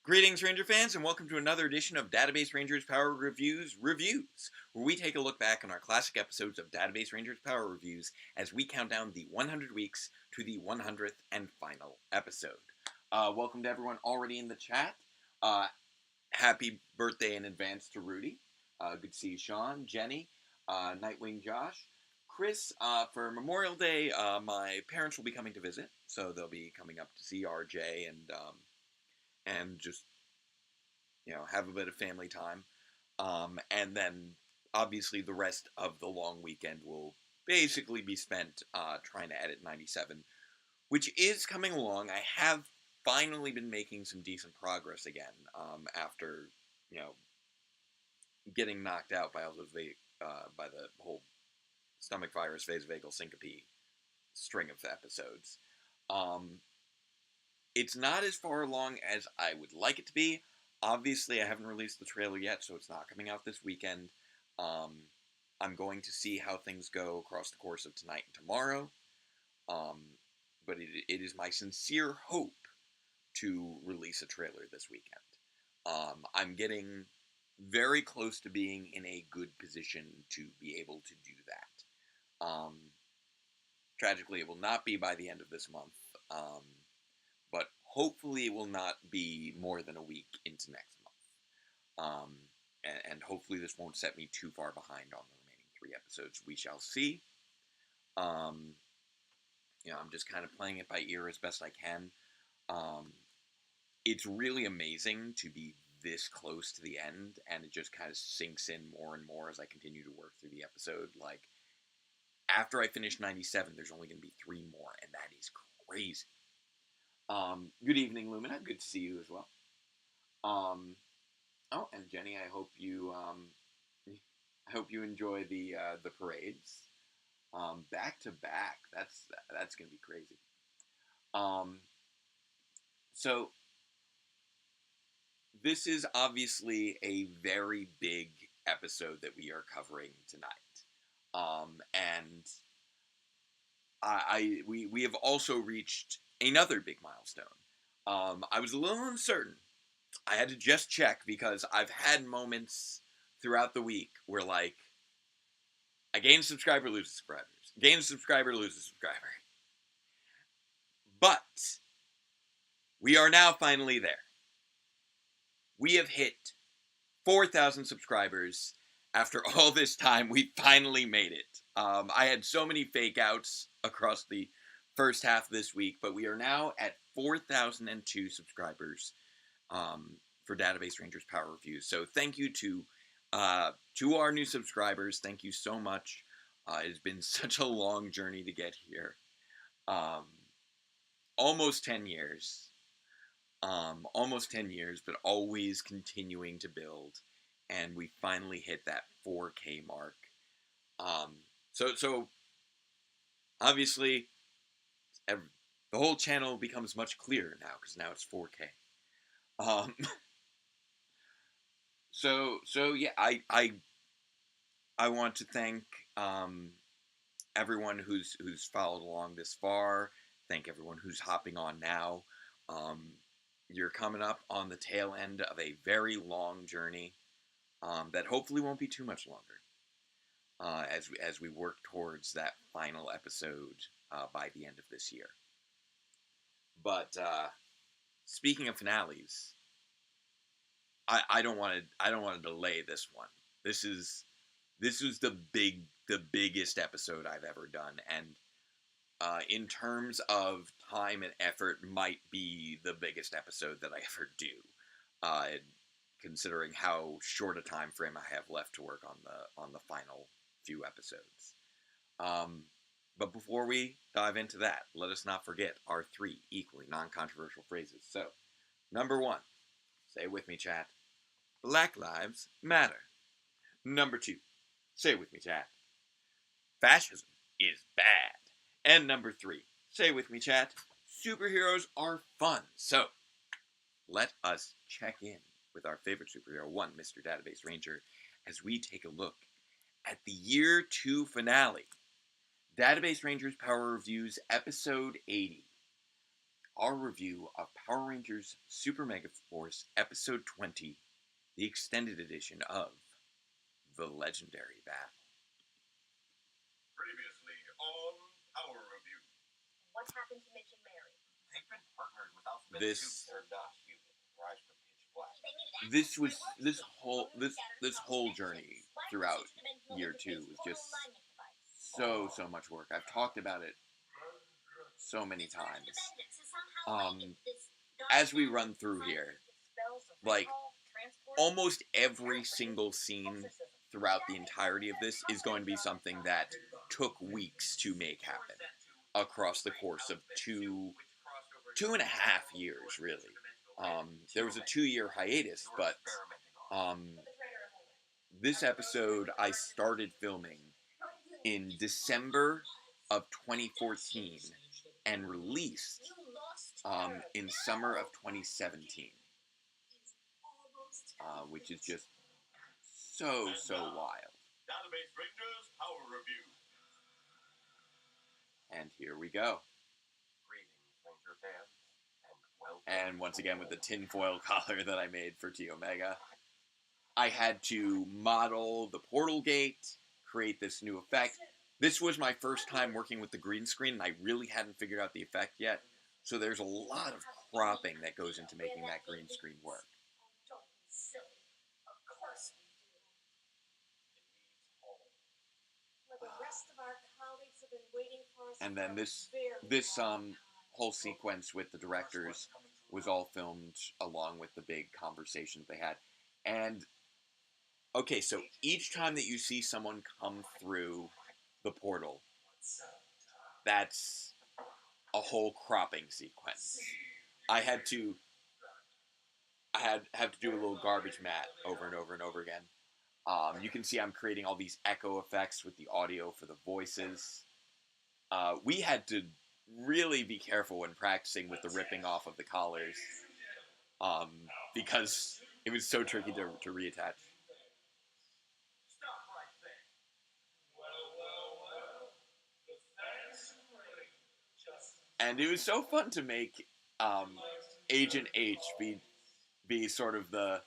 Greetings, Ranger fans, and welcome to another edition of Database Rangers Power Reviews, where we take a look back on our classic episodes of Database Rangers Power Reviews as we count down the 100 weeks to the 100th and final episode. Welcome to everyone already in the chat. Happy birthday in advance to Rudy. Good to see you, Sean, Jenny, Nightwing Josh. Chris, for Memorial Day, my parents will be coming to visit, so they'll be coming up to see RJ and just, have a bit of family time. And then, obviously, the rest of the long weekend will basically be spent trying to edit 97, which is coming along. I have finally been making some decent progress again after, getting knocked out by by the whole stomach virus, vasovagal syncope string of episodes. It's not as far along as I would like it to be. Obviously, I haven't released the trailer yet, so it's not coming out this weekend. I'm going to see how things go across the course of tonight and tomorrow. But it is my sincere hope to release a trailer this weekend. I'm getting very close to being in a good position to be able to do that. Tragically, it will not be by the end of this month. But hopefully it will not be more than a week into next month. And hopefully this won't set me too far behind on the remaining 3 episodes. We shall see. I'm just kind of playing it by ear as best I can. It's really amazing to be this close to the end, and it just kind of sinks in more and more as I continue to work through the episode. Like, after I finish 97, there's only going to be 3 more, and that is crazy. Good evening, Lumina. Good to see you as well. And Jenny, I hope you enjoy the parades. Back to back. That's gonna be crazy. So this is obviously a very big episode that we are covering tonight. And we have also reached another big milestone. I was a little uncertain. I had to just check because I've had moments throughout the week where, like, I gain a subscriber, lose a subscriber. Gain a subscriber, lose a subscriber. But we are now finally there. We have hit 4,000 subscribers. After all this time, we finally made it. I had so many fake outs across the first half of this week, but we are now at 4,002 subscribers for Database Rangers Power Reviews. So thank you to our new subscribers. Thank you so much. It has been such a long journey to get here. Almost 10 years. Almost 10 years, but always continuing to build. And we finally hit that 4K mark. So obviously, the whole channel becomes much clearer now, because now it's 4K. So yeah, I want to thank everyone who's followed along this far. Thank everyone who's hopping on now. You're coming up on the tail end of a very long journey that hopefully won't be too much longer as we work towards that final episode by the end of this year. But speaking of finales, I don't want to delay this one. This was the biggest episode I've ever done, and in terms of time and effort, might be the biggest episode that I ever do, considering how short a time frame I have left to work on the final few episodes. But before we dive into that, let us not forget our 3 equally non-controversial phrases. So, number 1, say it with me, chat, Black Lives Matter. Number 2, say it with me, chat, fascism is bad. And number 3, say it with me, chat, superheroes are fun. So, let us check in with our favorite superhero, one, Mr. Database Ranger, as we take a look at the Year 2 finale, Database Rangers Power Reviews, Episode 80, our review of Power Rangers Super Megaforce Episode 20, the extended edition of The Legendary Battle. Previously on Power Review. What happened to Mitch and Mary? They've been partnered with alphabet This- soups. They're not human. Rise from pitch black. This whole journey throughout year 2 was just so much work. I've talked about it so many times. As we run through here, like, almost every single scene throughout the entirety of this is going to be something that took weeks to make happen across the course of two and a half years, really. There was a 2-year hiatus, but this episode I started filming in December of 2014 and released in summer of 2017, which is just so wild. Database Rangers Power Review. And here we go. Greetings, Ranger fans, and welcome. And once again with the tinfoil collar that I made for T Omega. I had to model the portal gate, create this new effect. This was my first time working with the green screen, and I really hadn't figured out the effect yet. So there's a lot of cropping that goes into making that green screen work. Don't be silly. Of course we do. Well, the rest of our colleagues have been waiting for us. And then for this a very long time. whole sequence with the directors was all filmed along with the big conversation that they had. And okay, so each time that you see someone come through the portal, that's a whole cropping sequence. I had to do a little garbage mat over and over and over again. You can see I'm creating all these echo effects with the audio for the voices. We had to really be careful when practicing with the ripping off of the collars, because it was so tricky to reattach. Stop right there. And it was so fun to make Agent H be sort of the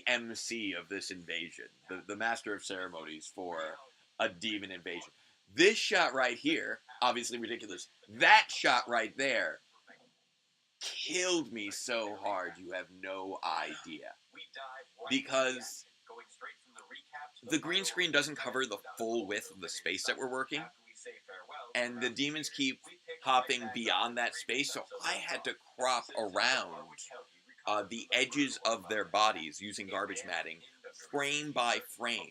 MC of this invasion, the master of ceremonies for a demon invasion. This shot right here, obviously ridiculous. That shot right there killed me so hard, you have no idea. Because the green screen doesn't cover the full width of the space that we're working, and the demons keep hopping beyond that space, so I had to crop around the edges of their bodies using garbage matting, frame by frame,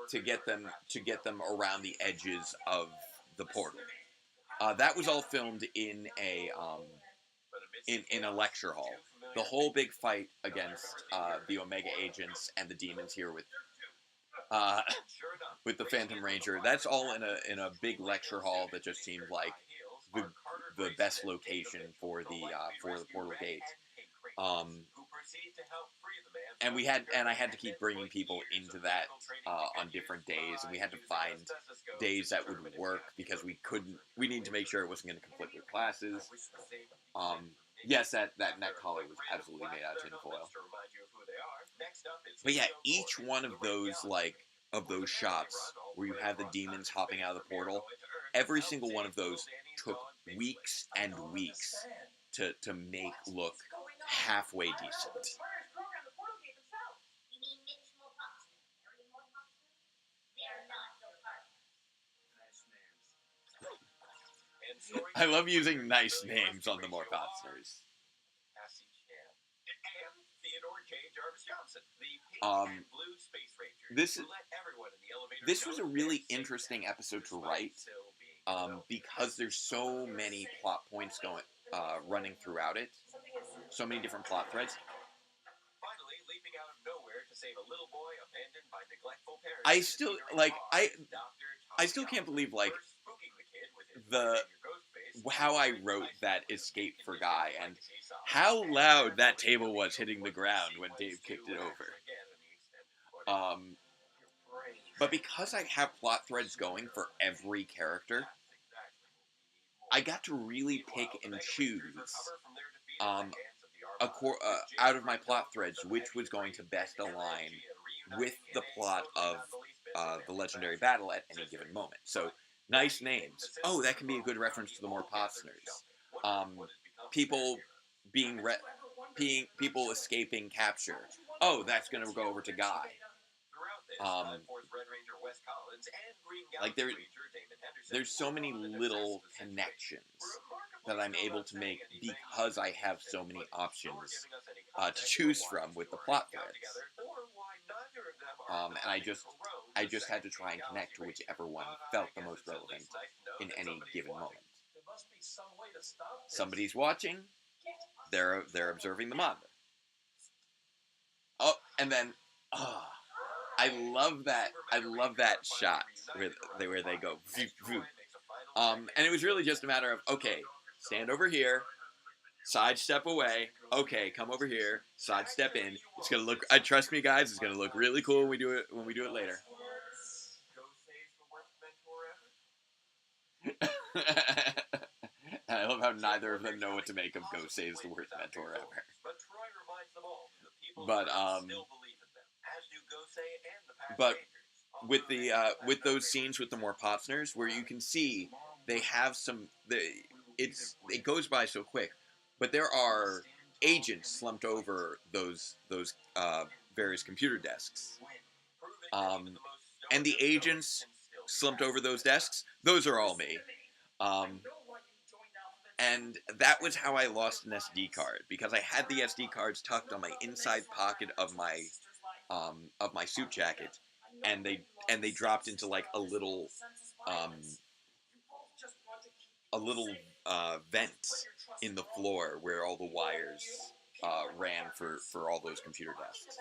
to get them around the edges of the portal. That was all filmed in a lecture hall. The whole big fight against the Omega agents and the demons here with the Phantom Ranger, that's all in a big lecture hall that just seemed like the best location for the portal gate. And I had to keep bringing people into that on different days, and we had to find days that would work because we needed to make sure it wasn't going to conflict with classes. Yes, that neck collar was absolutely made out of tinfoil. But yeah, each one of those shots where you have the demons hopping out of the portal, every single one of those took weeks and weeks to make look halfway decent. I love using nice names on the Morphopters. This was a really interesting episode to write, because there's so many plot points running throughout it, so many different plot threads. Finally, leaping out of nowhere to save a little boy abandoned by neglectful parents. I still can't believe how I wrote that escape for Guy and how loud that table was hitting the ground when Dave kicked it over. But because I have plot threads going for every character, I got to really pick and choose out of my plot threads which was going to best align with the plot of the legendary battle at any given moment. So, nice names. Oh, that can be a good reference to the more Potsners. People people escaping capture. Oh, that's going to go over to Guy. Like there's so many little connections that I'm able to make because I have so many options to choose from with the plot threads. And I just had to try and connect to whichever one felt the most relevant in any given moment. Somebody's watching. They're observing the mod. Oh, and then I love that shot where they go voop, voop. And it was really just a matter of, okay, stand over here, sidestep away, okay, come over here, sidestep in. It's gonna look, trust me guys, it's gonna look really cool when we do it later. I love how neither of them know what to make of Go Saves the worst mentor ever. But with those scenes with the more Potsners, where you can see they have it goes by so quick, but there are agents slumped over those various computer desks, and the agents slumped over those desks. Those are all me. And that was how I lost an SD card, because I had the SD cards tucked on my inside pocket of my suit jacket, and they dropped into like a little vent in the floor where all the wires ran for all those computer desks.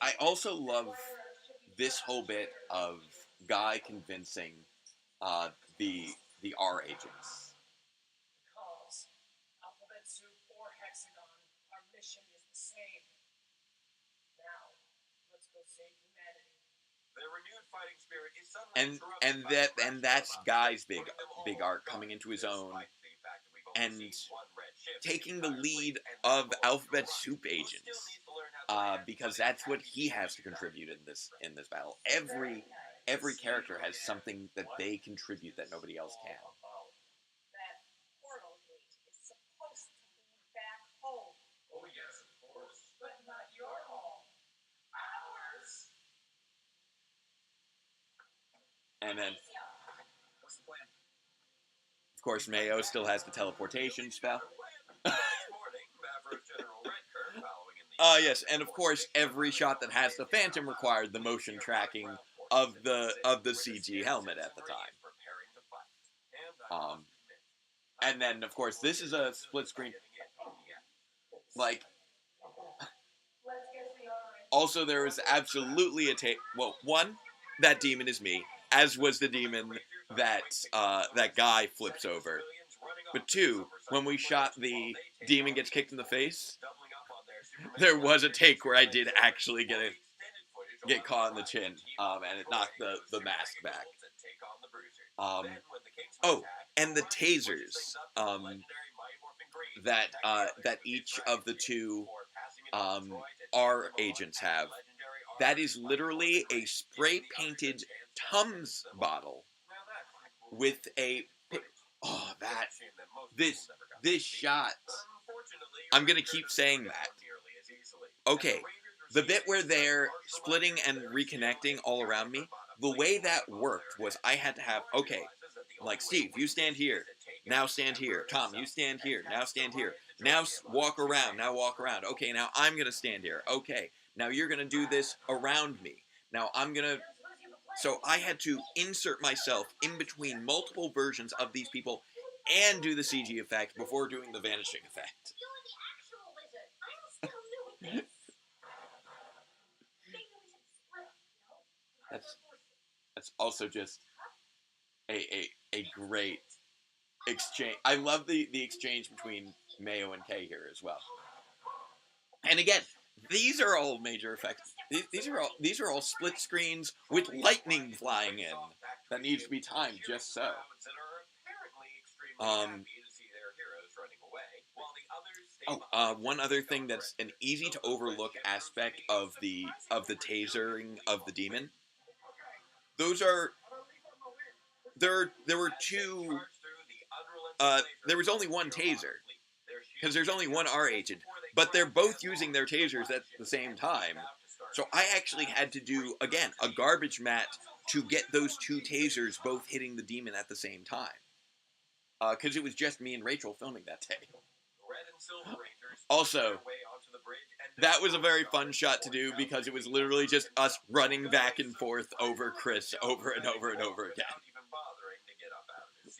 I also love this whole bit of Guy convincing the R agents. And that's Guy's big arc coming into his own and taking the lead of Alphabet Soup agents, because that's what he has to contribute in this battle. Every character has something that they contribute that nobody else can. That portal gate is supposed to lead back home. Oh yes, of course, but not your home. Ours. And then, of course, Mayo still has the teleportation spell. Yes, and of course, every shot that has the Phantom required the motion tracking of the CG helmet at the time. And then, of course, this is a split screen. Like, also there was absolutely well, one, that demon is me, as was the demon that Guy flips over. But two, when we shot the demon gets kicked in the face, there was a take where I did actually get caught in the chin, and it knocked the mask back. And the tasers that each of the two R agents have. That is literally a spray-painted Tums bottle with this shot. I'm gonna keep saying that. Okay, the bit where they're splitting and reconnecting all around me, the way that worked was I had to have, okay, like, Steve, you stand here, now stand here. Tom, you stand here, now stand here. Now walk around, now walk around. Okay, now I'm gonna stand here. Okay, now you're gonna do this around me. Now I'm gonna... So I had to insert myself in between multiple versions of these people and do the CG effect before doing the vanishing effect. That's also just a great exchange. I love the exchange between Mayo and Kay here as well. And again, these are all major effects. These are all split screens with lightning flying in. that needs to be timed just so. One other thing that's an easy to overlook aspect of the tasering of the demon. Those are there were two. There was only one taser because there's only one R agent, but they're both using their tasers at the same time. So I actually had to do again a garbage mat to get those two tasers both hitting the demon at the same time. Because it was just me and Rachel filming that day. Also, that was a very fun shot to do because it was literally just us running back and forth over Chris over and over and over again.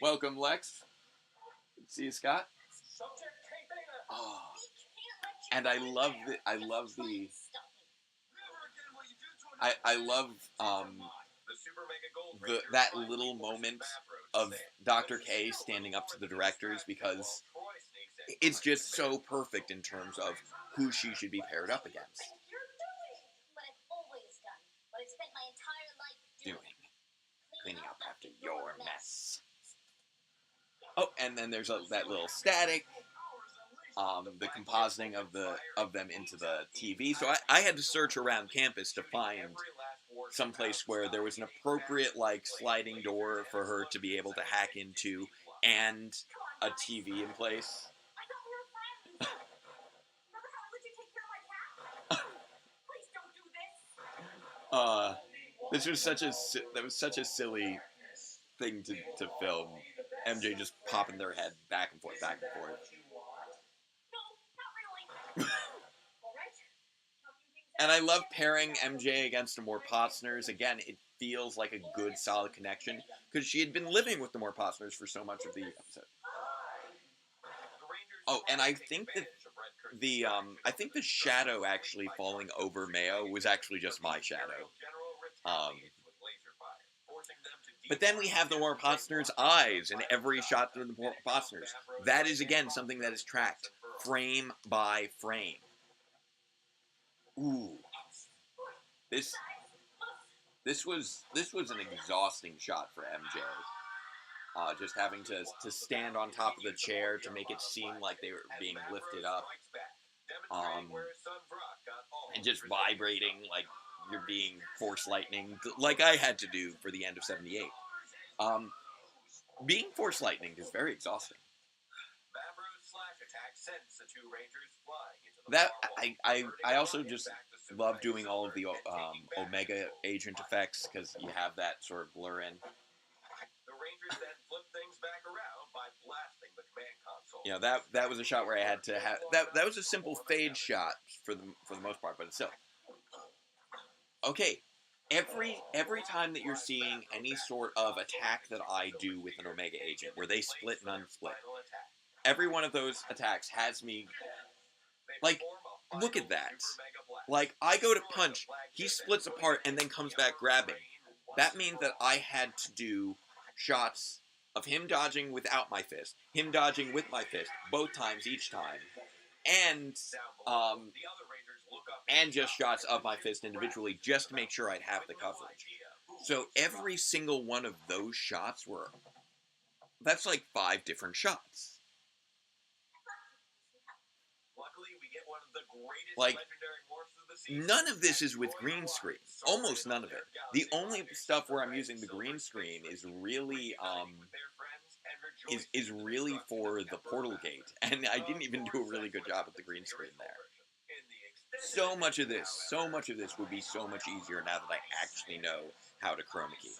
Welcome, Lex. See you, Scott. Oh, and I love that little moment of Dr. K standing up to the directors because it's just so perfect in terms of who she should be paired up against. Cleaning up after your mess. Oh, and then there's that little static. The compositing of them into the TV. So I had to search around campus to find someplace where there was an appropriate sliding door for her to be able to hack into and a TV in place. That was such a silly thing to film. MJ just popping their head back and forth, back and forth. And I love pairing MJ against the Morpotsners. Again, it feels like a good, solid connection because she had been living with the Morpotsners for so much of the episode. Oh, and I think that the shadow actually falling over Mayo was actually just my shadow. But then we have the Morpotsners' eyes in every shot through the Morpotsners. That is again something that is tracked frame by frame. Ooh, this was an exhausting shot for MJ. Just having to stand on top of the chair to make it seem like they were being lifted up, and just vibrating like you're being force lightning, like I had to do for the end of 78. Being force lightning is very exhausting. That I also just love doing all of the Omega agent effects because you have that sort of blur in. That was a shot where I had to have that was a simple fade shot for the most part, but it's still okay. Every time that you're seeing any sort of attack that I do with an Omega agent, where they split and unsplit, every one of those attacks has me look at that. I go to punch, he splits apart and then comes back grabbing. That means that I had to do shots of him dodging without my fist, him dodging with my fist, both times each time, and just shots of my fist individually just to make sure I'd have the coverage. So every single one of those shots that's like 5 different shots. None of this is with green screen. Almost none of it. The only stuff where I'm using the green screen is really is really for the portal gate, and I didn't even do a really good job with the green screen there. So much of this would be so much easier now that I actually know how to chroma key.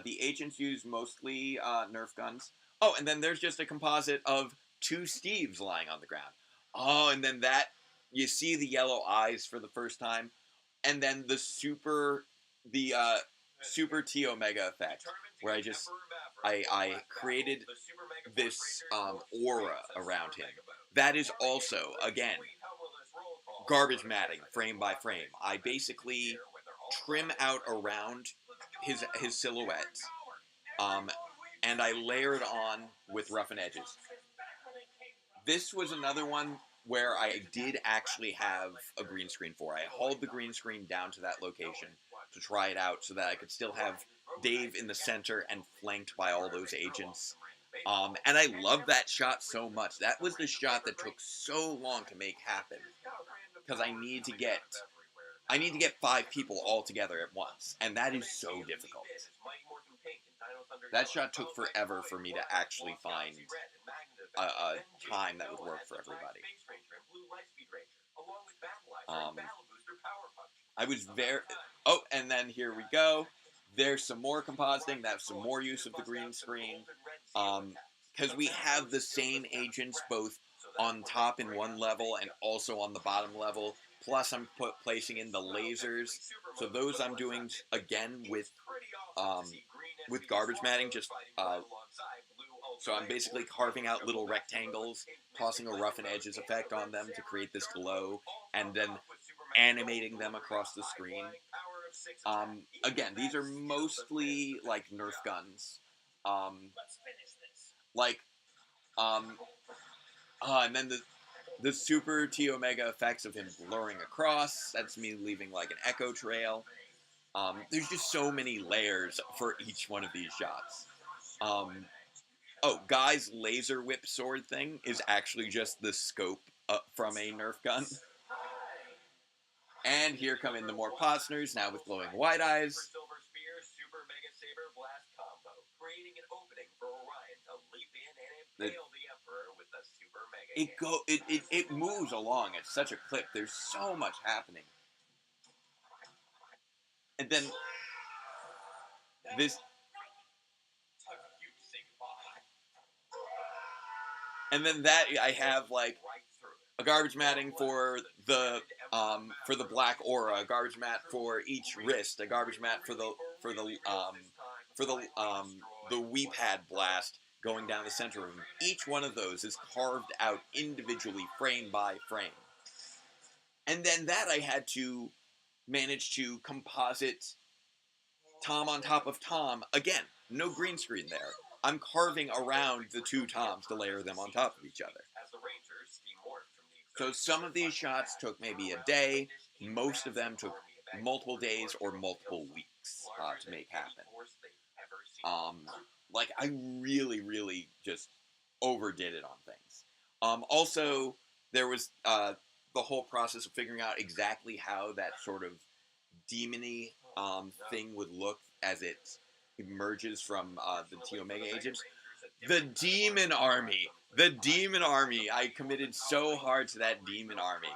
The agents use mostly Nerf guns. Oh, and then there's just a composite of 2 Steves lying on the ground. Oh, and then you see the yellow eyes for the first time, and then the super T Omega effect, where I created this aura around him. That is also, again, garbage matting, frame by frame. I basically trim out around his silhouette, and I layered on with rough and edges. This was another one where I did actually have a green screen for. I hauled the green screen down to that location to try it out so that I could still have Dave in the center and flanked by all those agents. And I love that shot so much. That was the shot that took so long to make happen because I need to get 5 people all together at once, and that is so difficult. That shot took forever for me to actually find a time that would work for everybody. I was very... Oh, and then here we go. There's some more compositing. That's some more use of the green screen. Because we have the same agents both on top in one level and also on the bottom level. Plus, I'm placing in the lasers. So those I'm doing, again, with garbage matting. So I'm basically carving out little rectangles, tossing a rough and edges effect on them to create this glow, and then animating them across the screen. Again, these are mostly like Nerf guns. And then the super T Omega effects of him blurring across. That's me leaving like an echo trail. There's just so many layers for each one of these shots. Guy's laser whip sword thing is actually just the scope from a Nerf gun. And here come in the more Posners, now with glowing white eyes. Silver Spear, Super Mega Saber Blast combo, creating an opening for Orion to leap in and impale the Emperor with the Super Mega. It moves along at such a clip. There's so much happening. And then this... And then that, I have like a garbage matting for the black aura, a garbage mat for each wrist, a garbage mat for the Wii Pad blast going down the center of them. Each one of those is carved out individually, frame by frame. And then that I had to manage to composite Tom on top of Tom. Again, no green screen there. I'm carving around the two Toms to layer them on top of each other. So some of these shots took maybe a day. Most of them took multiple days or multiple weeks to make happen. I really, really just overdid it on things. Also, there was the whole process of figuring out exactly how that sort of demon-y thing would look as it emerges from the T Omega agents. The Demon Army. The Demon Army. I committed so hard to that Demon Army.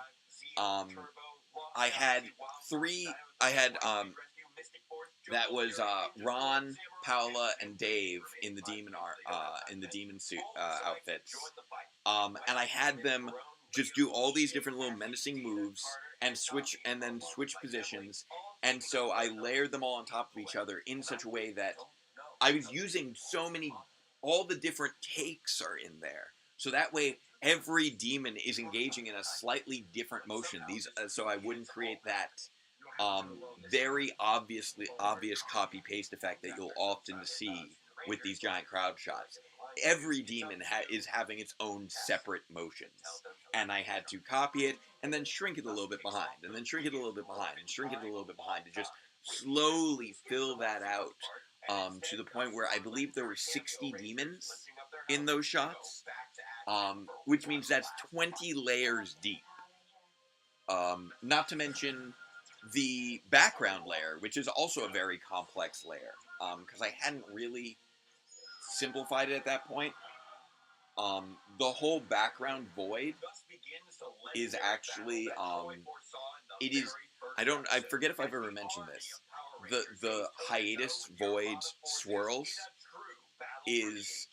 I had that was Ron, Paola, and Dave in the demon suit outfits. And I had them just do all these different little menacing moves and then switch positions. And so I layered them all on top of each other in such a way that I was using all the different takes are in there. So that way every demon is engaging in a slightly different motion. So I wouldn't create that very obvious copy-paste effect that you'll often see with these giant crowd shots. Every demon is having its own separate motions. And I had to copy it, and then shrink it a little bit behind, and then shrink it a little bit behind, and shrink it a little bit behind, to just slowly fill that out to the point where I believe there were 60 demons in those shots, which means that's 20 layers deep. Not to mention the background layer, which is also a very complex layer, because I hadn't really simplified it at that point. The whole background void is actually, I forget if I've ever mentioned this. The hiatus void swirls is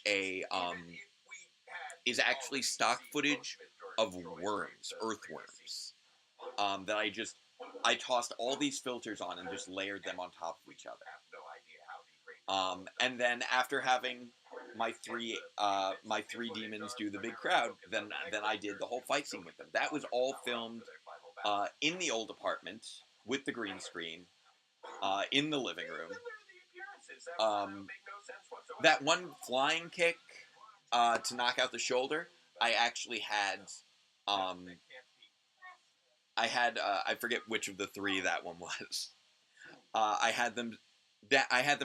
actually stock footage of worms, earthworms, that I tossed all these filters on and just layered them on top of each other. And then after having my three demons do the big crowd, then I did the whole fight scene with them. That was all filmed in the old apartment with the green screen in the living room. That one flying kick to knock out the shoulder, I actually had Um, I had I forget which of the three that one was. I had them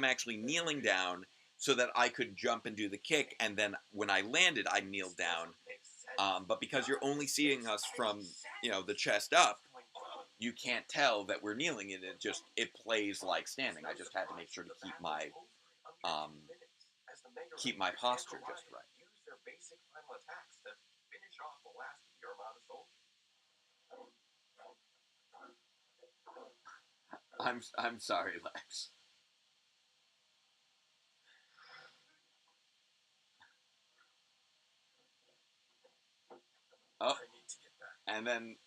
actually kneeling down so that I could jump and do the kick, and then when I landed, I kneeled down. But because you're only seeing us from the chest up, you can't tell that we're kneeling, and it plays like standing. I just had to make sure to keep my posture just right. I'm sorry, Lex. Oh, and then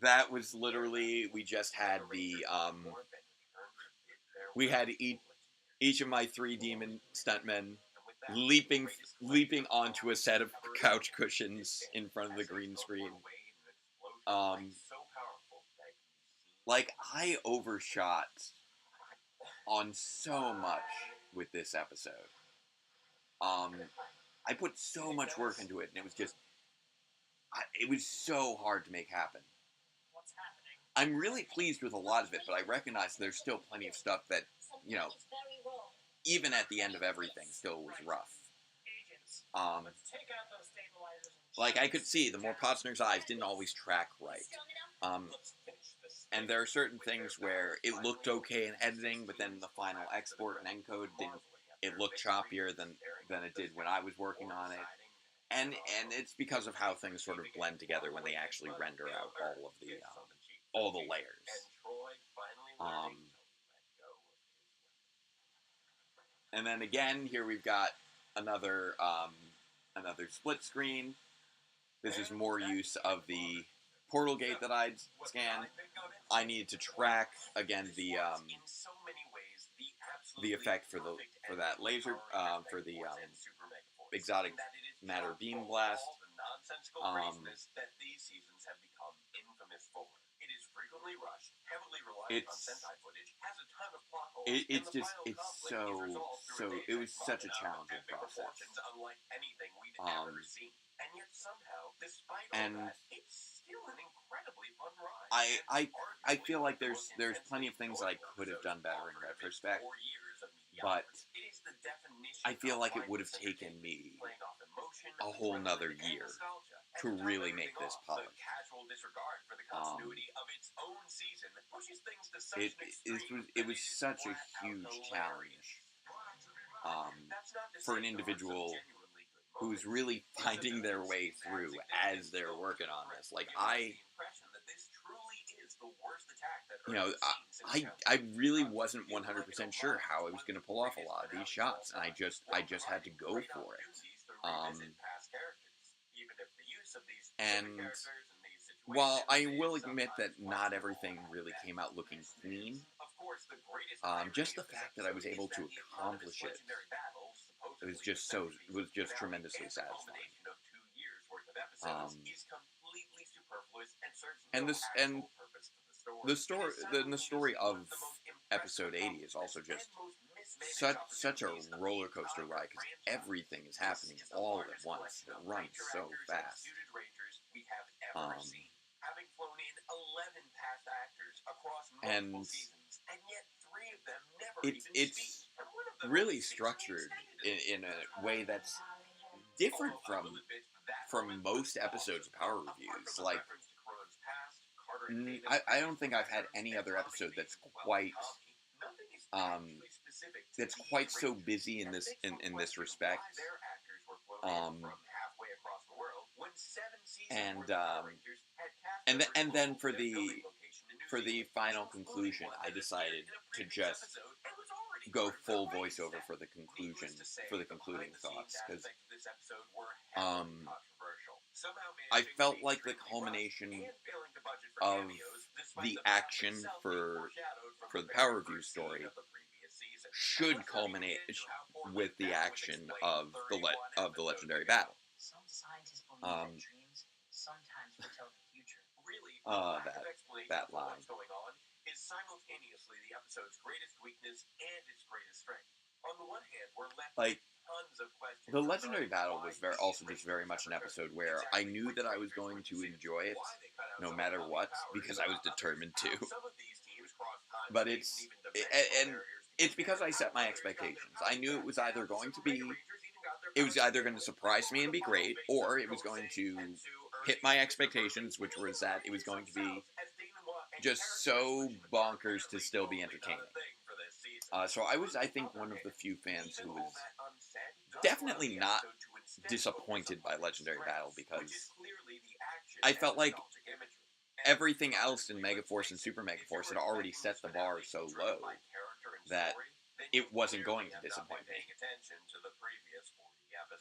that was literally we just had we had each of my 3 demon stuntmen leaping onto a set of couch cushions in front of the green screen. Like, I overshot on so much with this episode. I put so much work into it, and it was so hard to make happen. I'm really pleased with a lot of it, but I recognize there's still plenty of stuff that, even at the end of everything, still was rough. Like, I could see the more Posner's eyes didn't always track right. And there are certain things where it looked okay in editing, but then the final export and encode it looked choppier than it did when I was working on it. And it's because of how things sort of blend together when they actually render out all the layers. And then again, here we've got another split screen. This is more use of the portal gate that I'd scanned. I needed to track again the effect for that laser for the exotic matter beam blast. It was such a challenging process. And I feel like there's plenty of things that I could have done better in retrospect, but I feel like it would have taken me a whole nother year to really make this polished. It was such a huge challenge for an individual who's really finding their way through as they're working on this. Like, I really wasn't 100% sure how I was going to pull off a lot of these shots, and I just had to go for it. And while I will admit that not everything really came out looking clean, just the fact that I was able to accomplish it, was just tremendously satisfying. And the story of episode 80 is also just such a roller coaster ride, because everything is happening all at once. It runs so fast. And it's really structured in a way that's different from most episodes of Power Reviews. Like, I don't think I've had any other episode that's quite so busy in this respect. And then for the final conclusion, I decided to just go full voiceover for the concluding thoughts, because I felt like the culmination of the action for the Power Review story should culminate with the action of the legendary battle. That line is simultaneously the episode's greatest weakness and its greatest strength. On the one hand, we're left with tons the Legendary Battle was also just very much an episode where I knew that I was going to enjoy it no matter what, because I was determined to. But and it's because I set my expectations. I knew it was either going to surprise me and be great, or it was going to hit my expectations, which was that it was going to be just so bonkers to still be entertaining. So I was, I think, one of the few fans who was definitely not disappointed by Legendary Battle, because I felt like everything else in Megaforce and Super Megaforce had already set the bar so low that it wasn't going to disappoint me.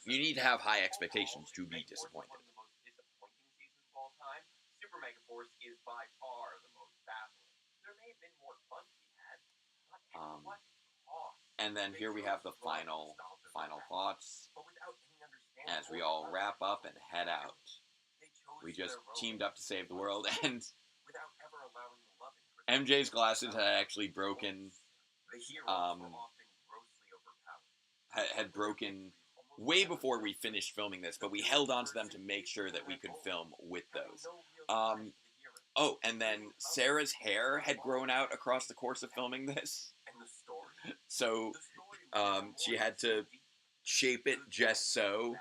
You need to have high expectations to be disappointed. Super Megaforce is by far the most baffling. There may have been more fun to be had, but at what cost? And then here we have the final thoughts as we all wrap up and head out. We just teamed up to save the world, and MJ's glasses had actually broken. Had broken way before we finished filming this, but we held on to them to make sure that we could film with those. Oh, and then Sarah's hair had grown out across the course of filming this, so she had to shape it just so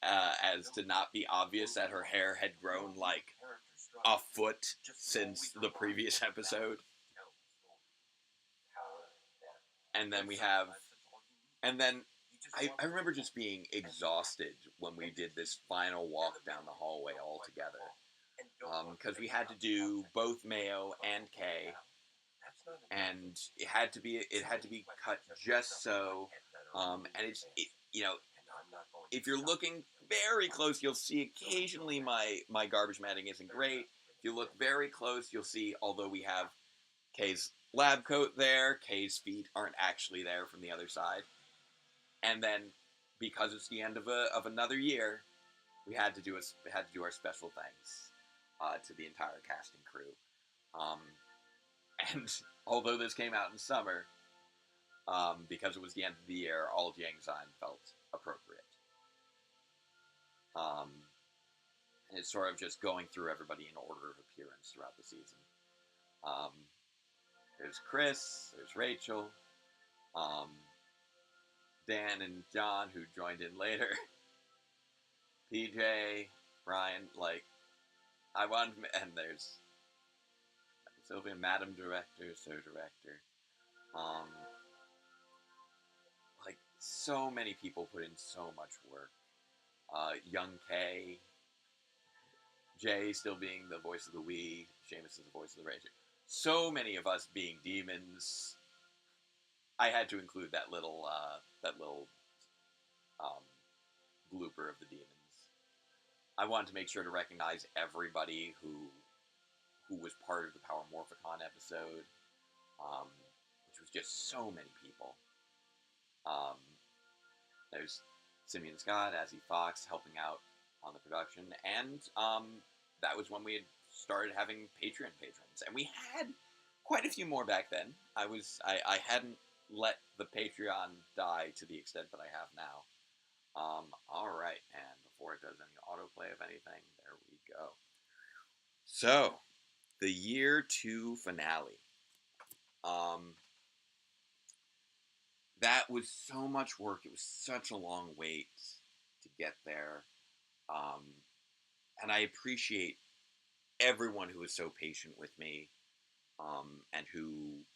as to not be obvious that her hair had grown like a foot since the previous episode. And then I remember just being exhausted when we did this final walk down the hallway all together. Because we had to do both Mayo and Kay, and it had to be cut just so. And if you're looking very close, you'll see occasionally my garbage matting isn't great. If you look very close, you'll see, although we have Kay's lab coat there, Kay's feet aren't actually there from the other side. And then, because it's the end of another year, we had to do our special thanks to the entire cast and crew. And although this came out in summer, because it was the end of the year, all Jiangsan felt appropriate. And it's sort of just going through everybody in order of appearance throughout the season. There's Chris, there's Rachel, Dan and John, who joined in later, PJ, Brian, and there's Sylvia, Madam Director, Sir Director. So many people put in so much work. Young Kay, Jay still being the voice of the Wii, Seamus is the voice of the Ranger. So many of us being demons. I had to include that little blooper of the demons. I wanted to make sure to recognize everybody who was part of the Power Morphicon episode, which was just so many people. There's Simeon Scott, Azzy Fox helping out on the production, and that was when we had started having Patreon patrons, and we had quite a few more back then. I hadn't let the Patreon die to the extent that I have now. Alright, and before it does any autoplay of anything, there we go. So, the year 2 finale. That was so much work. It was such a long wait to get there. And I appreciate everyone who was so patient with me, and who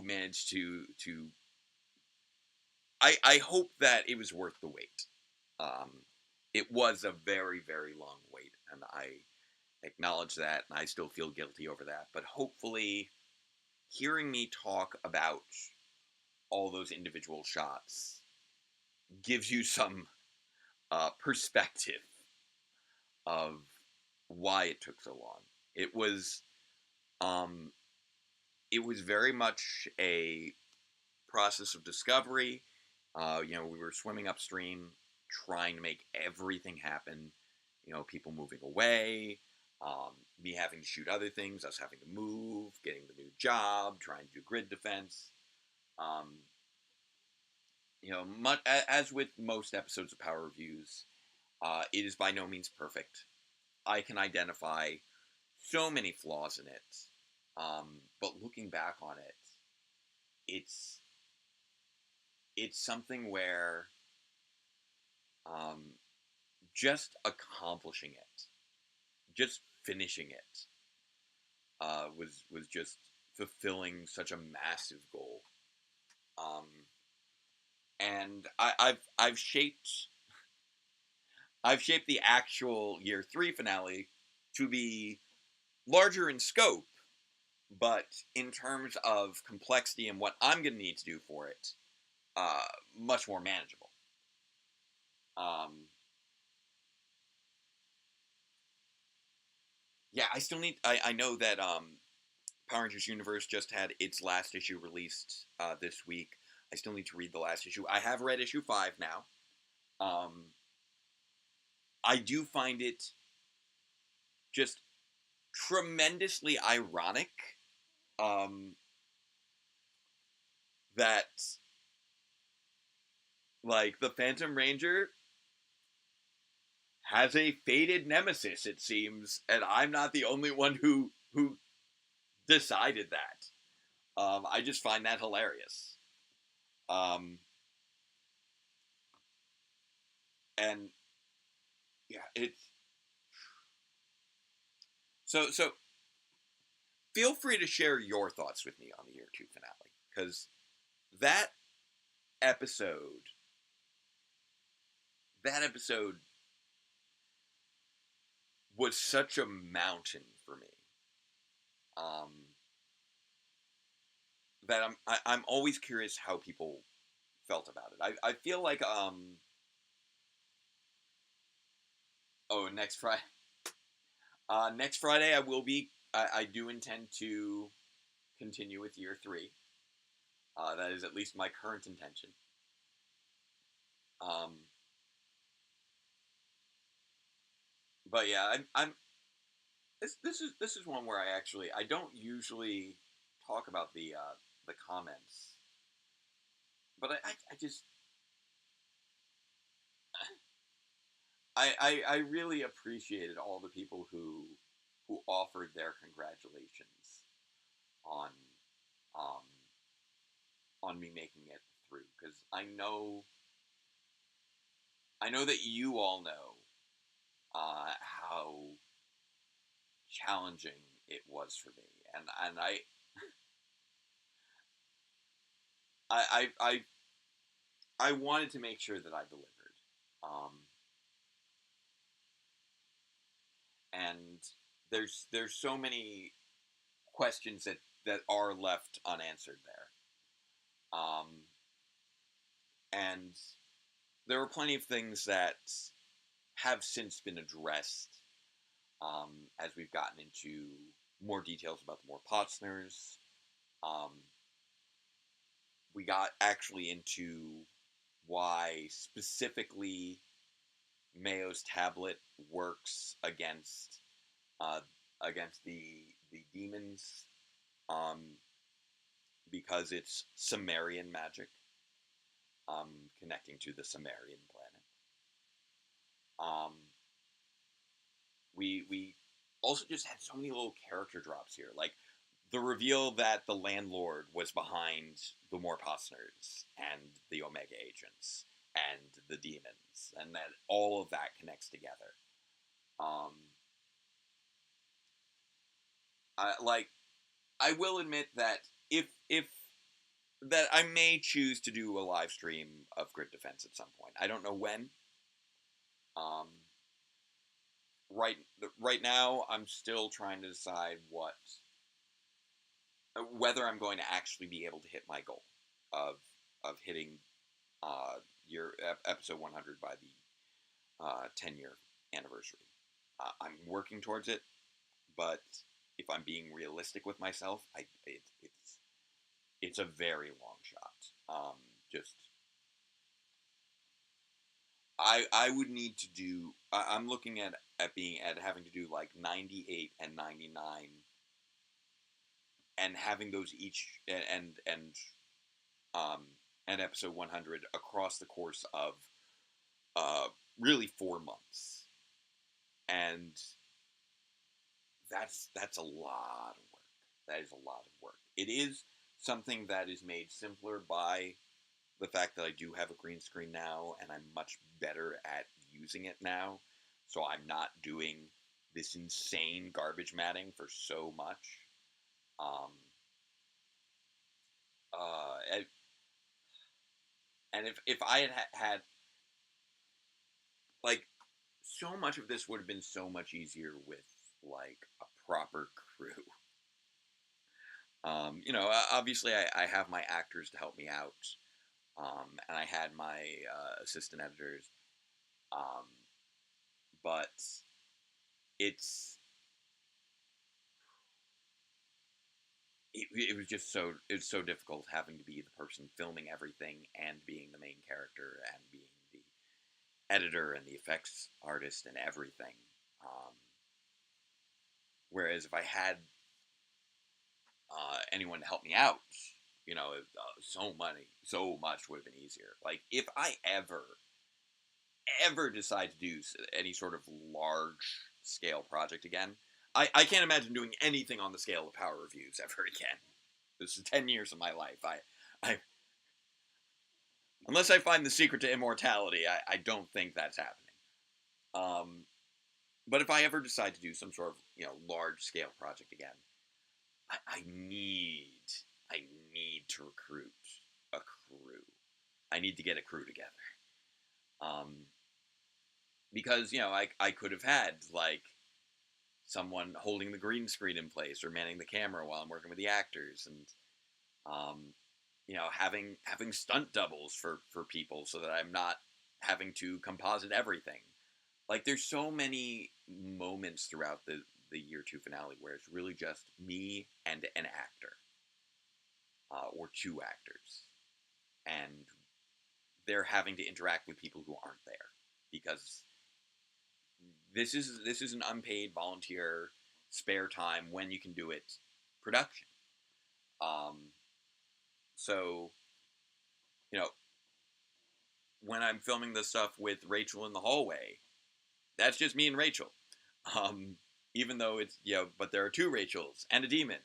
managed to I hope that it was worth the wait. It was a very, very long wait, and I acknowledge that, and I still feel guilty over that. But hopefully, hearing me talk about all those individual shots gives you some perspective of why it took so long. It was very much a process of discovery. We were swimming upstream, trying to make everything happen. People moving away, me having to shoot other things, us having to move, getting the new job, trying to do grid defense. as with most episodes of Power Reviews, it is by no means perfect. I can identify so many flaws in it, but looking back on it, it's something where just accomplishing it, just finishing it, was just fulfilling such a massive goal. And I've shaped the actual year 3 finale to be larger in scope, but in terms of complexity and what I'm going to need to do for it, much more manageable. Yeah, I still need. I know that Power Rangers Universe just had its last issue released this week. I still need to read the last issue. I have read issue 5 now. I do find it just tremendously ironic that, like, the Phantom Ranger has a fated nemesis, it seems, and I'm not the only one who decided that. I just find that hilarious. And yeah, it's so feel free to share your thoughts with me on the year 2 finale, because that episode was such a mountain for me. That I'm always curious how people felt about it. I feel like next Friday. Next Friday I will be. I do intend to continue with year 3. That is at least my current intention. But yeah, I'm. This is one where I don't usually talk about the comments, but I just I really appreciated all the people who offered their congratulations on um on me making it through, because I know that you all know how challenging it was for me, and I I wanted to make sure that I delivered, and there's so many questions that are left unanswered there, and there are plenty of things that have since been addressed, as we've gotten into more details about the more Potsners. Um, we got actually into why specifically Mayo's tablet works uh, against the demons, um, because it's Sumerian magic, connecting to the Sumerian planet. We also just had so many little character drops here, like the reveal that the landlord was behind the Morposners and the Omega agents and the demons, and that all of that connects together. I will admit that if that I may choose to do a live stream of Grid Defense at some point. I don't know when. Um, right right now, I'm still trying to decide whether I'm going to actually be able to hit my goal of hitting your episode 100 by the 10-year anniversary. I'm working towards it, but if I'm being realistic with myself, it's a very long shot. Just I would need to do. I'm looking at having to do like 98 and 99, and having those each and and episode 100 across the course of really 4 months, and that's a lot of work. That is a lot of work. It is something that is made simpler by the fact that I do have a green screen now, and I'm much better at using it now, so I'm not doing this insane garbage matting for so much. And, if I had had, like, so much of this would have been so much easier with, like, a proper crew. Obviously I have my actors to help me out, and I had my assistant editors, but it's it was just so difficult having to be the person filming everything and being the main character and being the editor and the effects artist and everything. Whereas if I had anyone to help me out, so much would have been easier. Like, if I ever decide to do any sort of large scale project again, I can't imagine doing anything on the scale of Power reviews ever again. This is 10 years of my life. I unless I find the secret to immortality, I don't think that's happening. But if I ever decide to do some sort of large scale project again, I need to recruit a crew. I need to get a crew together. Because I could have had, like, someone holding the green screen in place or manning the camera while I'm working with the actors, and having stunt doubles for people so that I'm not having to composite everything. Like, there's so many moments throughout the year 2 finale where it's really just me and an actor, or 2 actors, and they're having to interact with people who aren't there, because this is an unpaid volunteer spare time when you can do it production. So when I'm filming this stuff with Rachel in the hallway, that's just me and Rachel. Even though it's but there are 2 Rachels and a demon.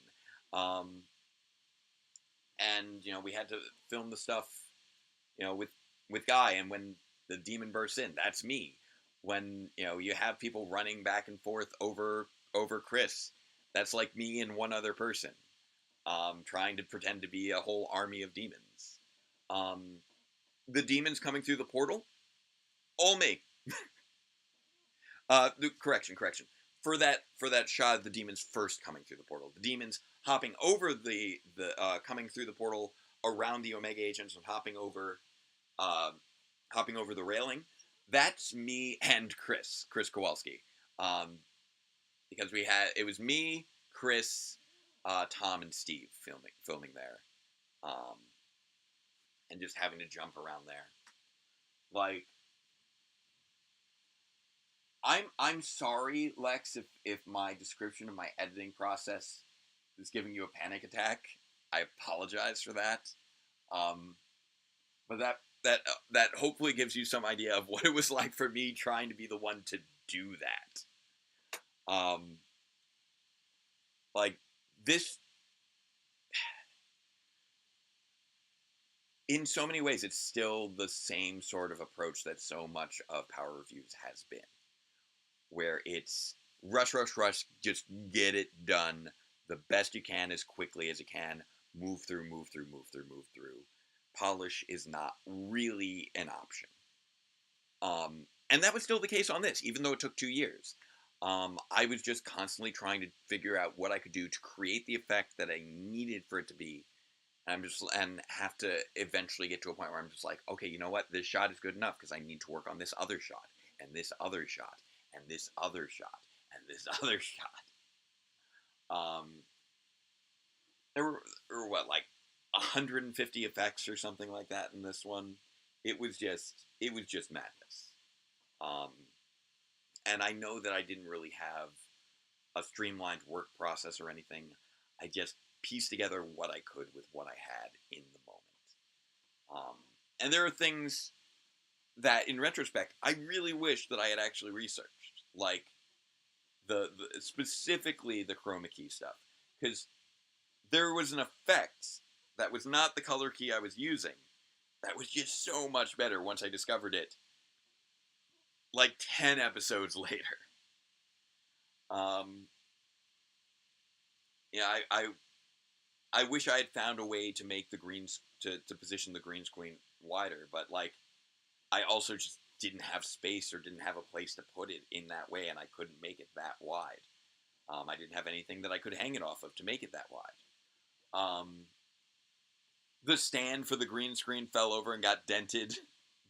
And we had to film the stuff with Guy, and when the demon bursts in, that's me. When you have people running back and forth over Chris, that's like me and one other person, trying to pretend to be a whole army of demons. The demons coming through the portal, all me. Correction. For that shot of the demons first coming through the portal, the demons hopping over the coming through the portal around the Omega agents and hopping over the railing, that's me and Chris Kowalski. Because it was me, Chris, Tom, and Steve filming there, and just having to jump around there. Like, I'm sorry, Lex, if my description of my editing process is giving you a panic attack. I apologize for that. But that hopefully gives you some idea of what it was like for me trying to be the one to do that. Like, this, in so many ways, it's still the same sort of approach that so much of Power Reviews has been, where it's rush, just get it done the best you can as quickly as you can, move through. Polish is not really an option. And that was still the case on this, even though it took 2 years. I was just constantly trying to figure out what I could do to create the effect that I needed for it to be. And have to eventually get to a point where I'm just like, okay, you know what? This shot is good enough because I need to work on this other shot, and this other shot, and this other shot, and this other shot. There were what, like 150 effects or something like that in this one. It was just madness. And I know that I didn't really have a streamlined work process or anything. I just pieced together what I could with what I had in the And there are things that, in retrospect, I really wish that I had actually researched, like the specifically the chroma key stuff, because there was an effect that was not the color key I was using that was just so much better once I discovered it, like 10 episodes later. Yeah, I wish I had found a way to make the greens to position the green screen wider, but like I also just didn't have space or didn't have a place to put it in that way, and I couldn't make it that wide. I didn't have anything that I could hang it off of to make it that wide. The stand for the green screen fell over and got dented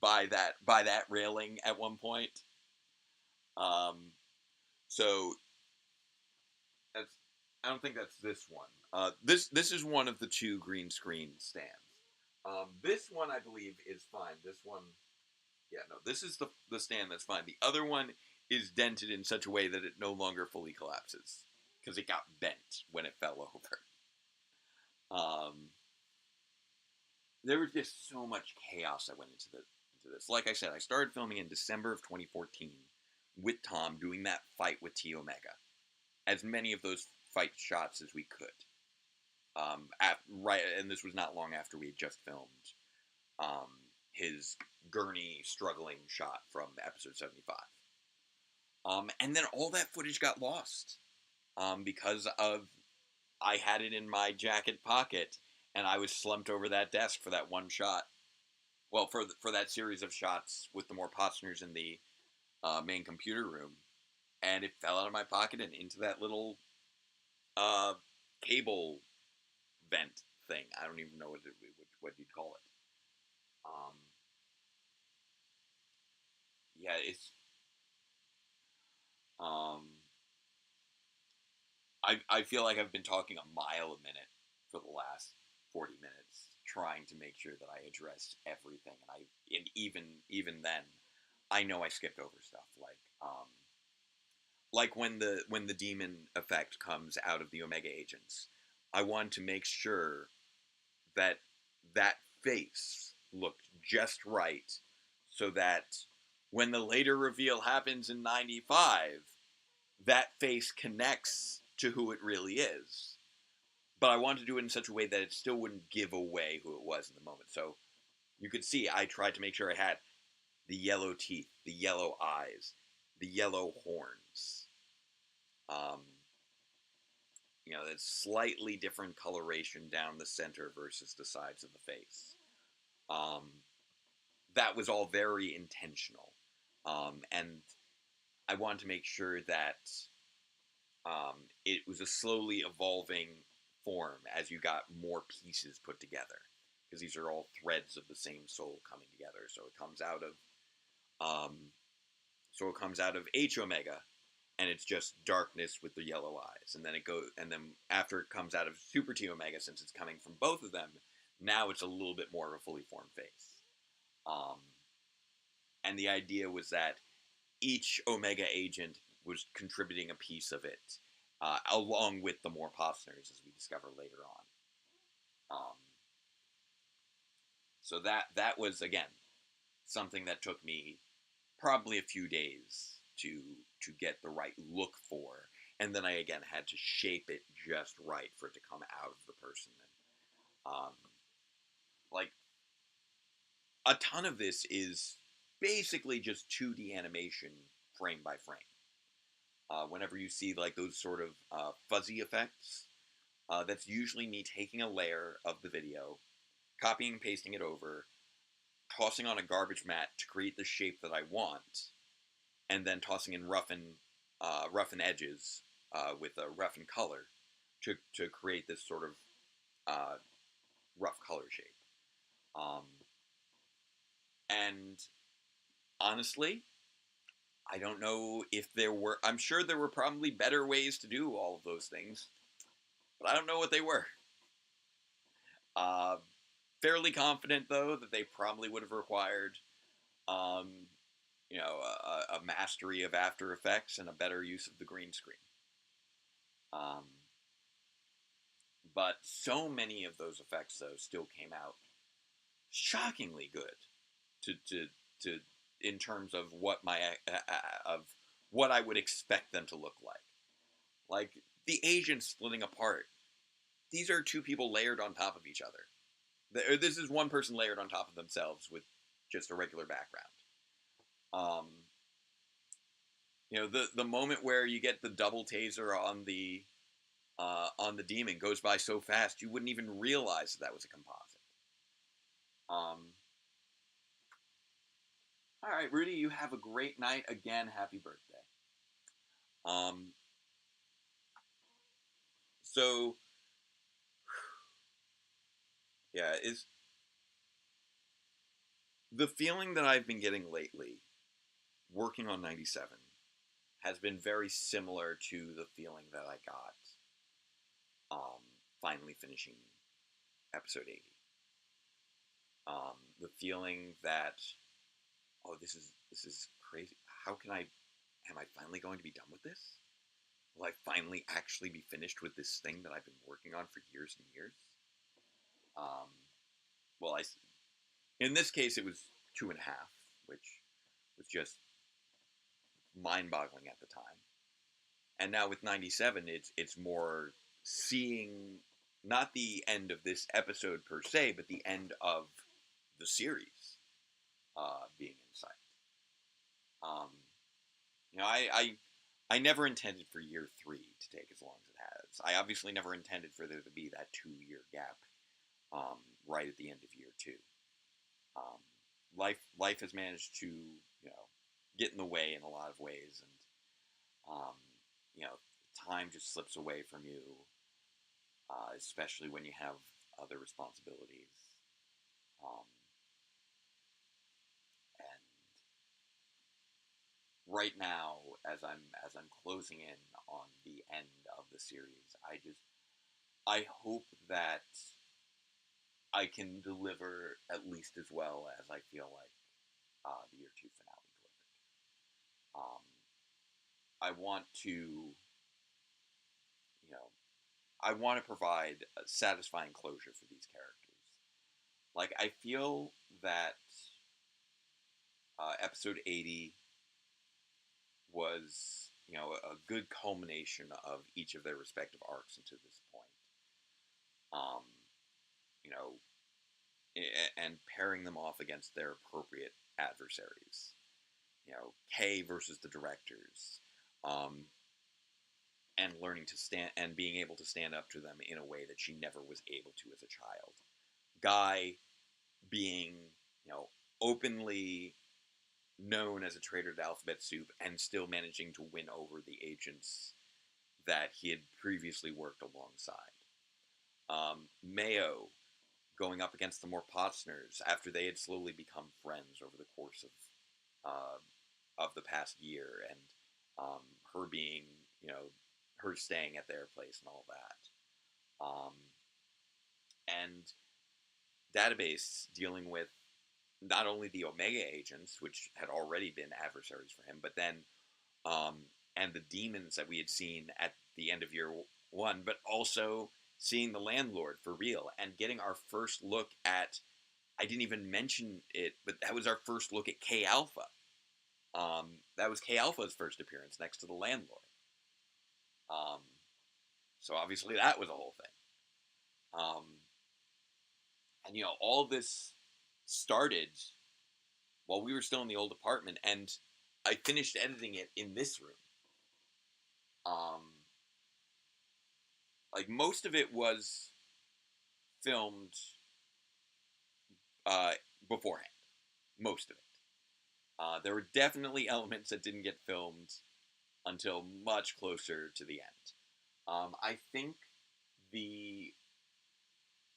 by that railing at one point. So that's, I don't think that's this one. This is one of the two green screen stands. This one I believe is fine. This one, yeah, no, this is the stand that's fine. The other one is dented in such a way that it no longer fully collapses because it got bent when it fell over. There was just so much chaos that went into this. Like I said, I started filming in December of 2014 with Tom doing that fight with T Omega. As many of those fight shots as we could. Right, and this was not long after we had just filmed his gurney struggling shot from episode 75. And then all that footage got lost because of I had it in my jacket pocket and I was slumped over that desk for that one shot. Well, for that series of shots with the more Potsners in the main computer room, and it fell out of my pocket and into that little cable vent thing. I don't even know what you'd call it. Yeah, it's. I feel like I've been talking a mile a minute for the last 40 minutes, trying to make sure that I addressed everything, and even then, I know I skipped over stuff like when the demon effect comes out of the Omega agents. I want to make sure that that face looked just right so that when the later reveal happens in 95, that face connects to who it really is. But I wanted to do it in such a way that it still wouldn't give away who it was in the moment. So you could see I tried to make sure I had the yellow teeth, the yellow eyes, the yellow horns. That slightly different coloration down the center versus the sides of the face. That was all very intentional. And I wanted to make sure that it was a slowly evolving form as you got more pieces put together. Because these are all threads of the same soul coming together. So it comes out of H Omega, and it's just darkness with the yellow eyes. And then after it comes out of Super T Omega, since it's coming from both of them, now it's a little bit more of a fully formed face. And the idea was that each Omega agent was contributing a piece of it, along with the more Potsners, as we discover later on. So that was, again, something that took me probably a few days to get the right look for, and then I again had to shape it just right for it to come out of the person. And like a ton of this is basically just 2D animation frame by frame. Whenever you see like those sort of fuzzy effects, that's usually me taking a layer of the video, copying and pasting it over, tossing on a garbage mat to create the shape that I want, and then tossing in roughen edges with a roughen color to create this sort of rough color shape. And honestly, I don't know if I'm sure there were probably better ways to do all of those things, but I don't know what they were. Fairly confident, though, that they probably would have required, a mastery of After Effects and a better use of the green screen. But so many of those effects, though, still came out shockingly good to in terms of what of what I would expect them to look like. Like the agents splitting apart. These are two people layered on top of each other. This is one person layered on top of themselves with just a regular background. The moment where you get the double taser on the demon goes by so fast you wouldn't even realize that was a composite. All right, Rudy, you have a great night again. Happy birthday. So yeah, is the feeling that I've been getting lately working on 97 has been very similar to the feeling that I got finally finishing episode 80. The feeling that, oh, this is crazy. Am I finally going to be done with this? Will I finally actually be finished with this thing that I've been working on for years and years? Well, in this case, it was 2.5, which was just mind-boggling at the time. And now with 97, it's more seeing not the end of this episode per se, but the end of the series being in sight. I never intended for year 3 to take as long as it has. I obviously never intended for there to be that 2-year gap right at the end of year 2. Life has managed to get in the way in a lot of ways, and time just slips away from you, especially when you have other responsibilities. And right now, as I'm closing in on the end of the series, I hope that I can deliver at least as well as I feel like the year 2 finale delivered. I want to, I want to provide a satisfying closure for these characters. Like, I feel that episode 80 was, a good culmination of each of their respective arcs into this point. You know, and pairing them off against their appropriate adversaries. Kay versus the directors, and learning to stand and being able to stand up to them in a way that she never was able to as a child. Guy being, openly known as a traitor to Alphabet Soup and still managing to win over the agents that he had previously worked alongside. Mayo going up against the Morpotsners after they had slowly become friends over the course of the past year, and her being, her staying at their place and all that. And Database dealing with not only the Omega agents, which had already been adversaries for him, but then, and the demons that we had seen at the end of year 1, but also seeing the landlord for real and getting our first look at, I didn't even mention it, but that was our first look at K Alpha. That was K Alpha's first appearance next to the landlord. So obviously that was a whole thing. And all this started while we were still in the old apartment, and I finished editing it in this room. Like, most of it was filmed beforehand. Most of it. There were definitely elements that didn't get filmed until much closer to the end. I think the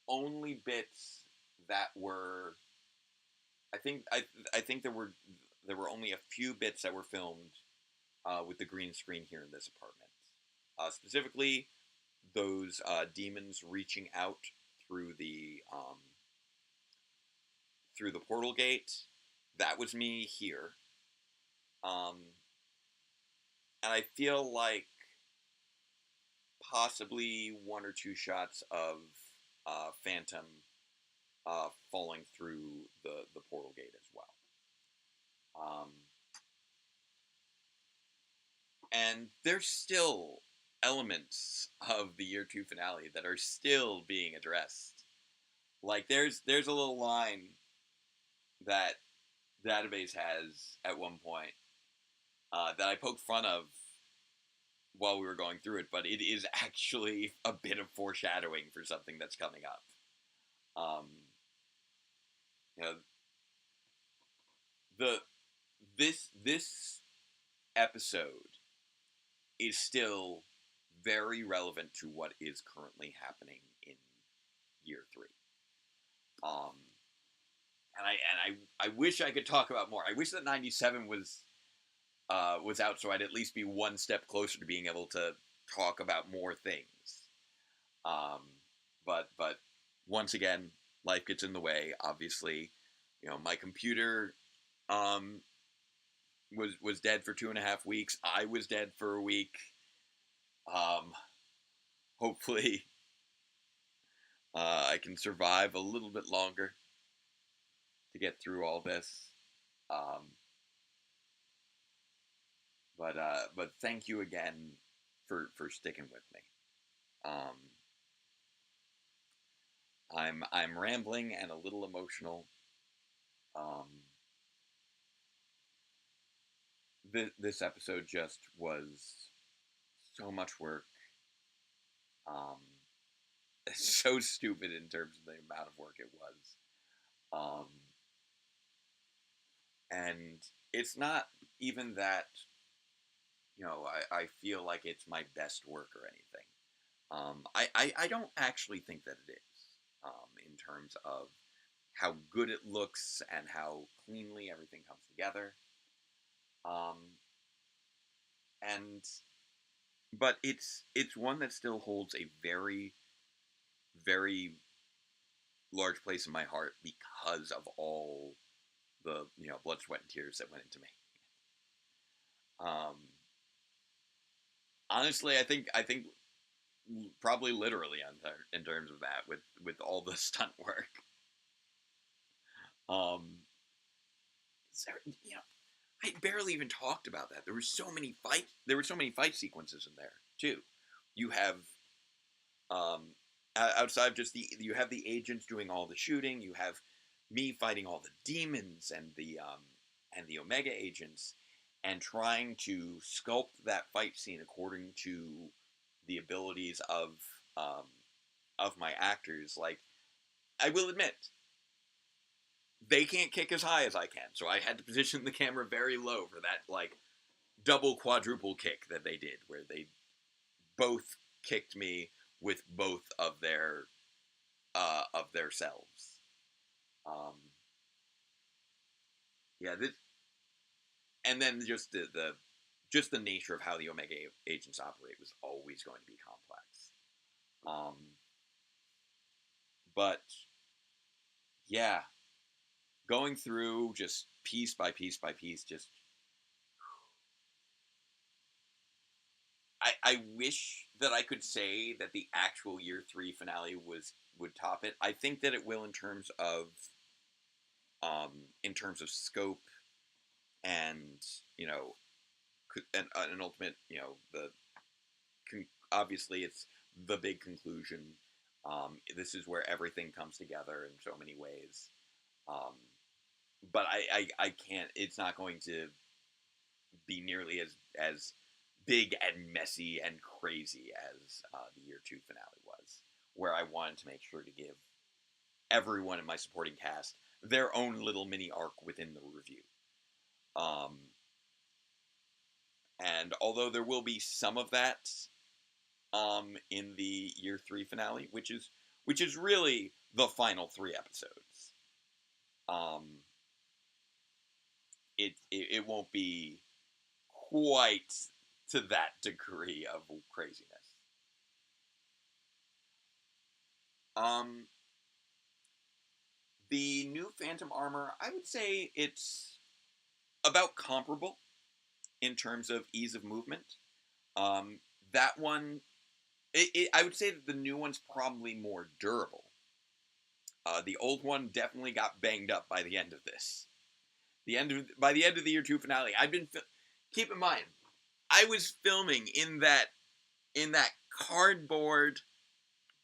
only bits that were, I think there were only a few bits that were filmed with the green screen here in this apartment. Specifically, those demons reaching out through the portal gate. That was me here. And I feel like possibly 1 or 2 shots of Phantom falling through the portal gate as well. And there's still elements of the year 2 finale that are still being addressed. Like there's a little line that Database has at one point that I poked fun of while we were going through it, but it is actually a bit of foreshadowing for something that's coming up. You know, this episode is still very relevant to what is currently happening in year 3. And I wish I could talk about more. I wish that 97 was out, so I'd at least be one step closer to being able to talk about more things. But once again, life gets in the way. Obviously, my computer was dead for 2.5 weeks. I was dead for a week. Hopefully, I can survive a little bit longer to get through all this. But thank you again for sticking with me. I'm rambling and a little emotional. This episode just was so much work. It's so stupid in terms of the amount of work it was. And it's not even that, I feel like it's my best work or anything. I don't actually think that it is, in terms of how good it looks and how cleanly everything comes together. But it's one that still holds a very, very large place in my heart because of all the blood, sweat, and tears that went into making it. Honestly, I think probably literally in terms of that with all the stunt work. I barely even talked about that. There were so many fight sequences in there too. You have outside of just you have the agents doing all the shooting. You have me fighting all the demons and the Omega agents, and trying to sculpt that fight scene according to the abilities of my actors. Like, I will admit, they can't kick as high as I can, so I had to position the camera very low for that, like, double quadruple kick that they did, where they both kicked me with both of their selves. Yeah, and then just the nature of how the Omega agents operate was always going to be complex. But yeah, going through just piece by piece by piece, just I wish that I could say that the actual year 3 finale would top it. I think that it will in terms of scope and an ultimate, obviously it's the big conclusion. This is where everything comes together in so many ways. But I can't. It's not going to be nearly as big and messy and crazy as the year 2 finale was, where I wanted to make sure to give everyone in my supporting cast their own little mini arc within the review. And although there will be some of that in the year 3 finale, which is really the final 3 episodes, it won't be quite to that degree of craziness. The new Phantom Armor, I would say it's about comparable in terms of ease of movement. That one, I would say that the new one's probably more durable. The old one definitely got banged up by the end of this. By the end of the year 2 finale, keep in mind, I was filming in that cardboard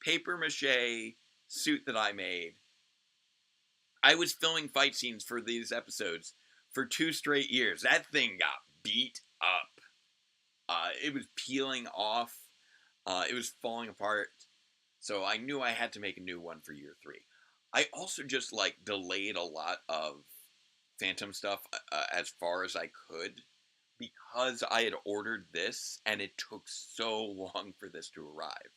paper mache suit that I made. I was filming fight scenes for these episodes for 2 straight years. That thing got beat up. It was peeling off. It was falling apart. So I knew I had to make a new one for year 3. I also just delayed a lot of Phantom stuff as far as I could because I had ordered this and it took so long for this to arrive.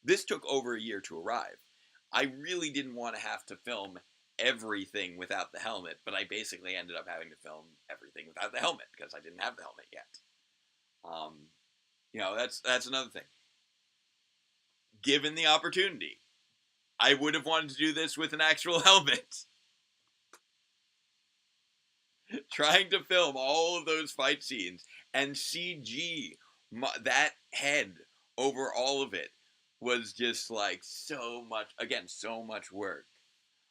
This took over a year to arrive. I really didn't want to have to film everything without the helmet, but I basically ended up having to film everything without the helmet because I didn't have the helmet yet. That's another thing. Given the opportunity, I would have wanted to do this with an actual helmet. Trying to film all of those fight scenes and CG that head over all of it was just so much work.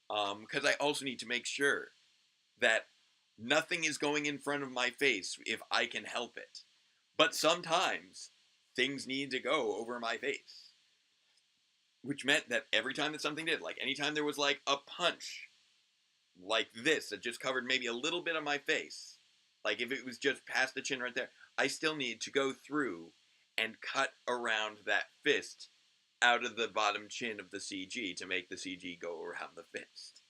Because I also need to make sure that nothing is going in front of my face if I can help it. But sometimes things need to go over my face. Which meant that every time that something did, anytime there was a punch like this that just covered maybe a little bit of my face, if it was just past the chin right there, I still need to go through and cut around that fist out of the bottom chin of the CG to make the CG go around the fist.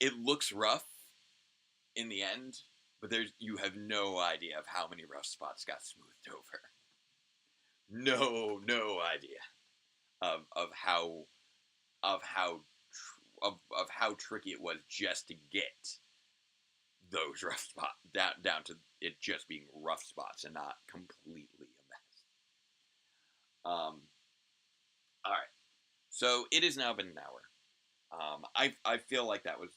It looks rough in the end, but you have no idea of how many rough spots got smoothed over. No idea of how tricky it was just to get those rough spots down to it just being rough spots and not completely a mess. All right, so it has now been an hour. I feel like that was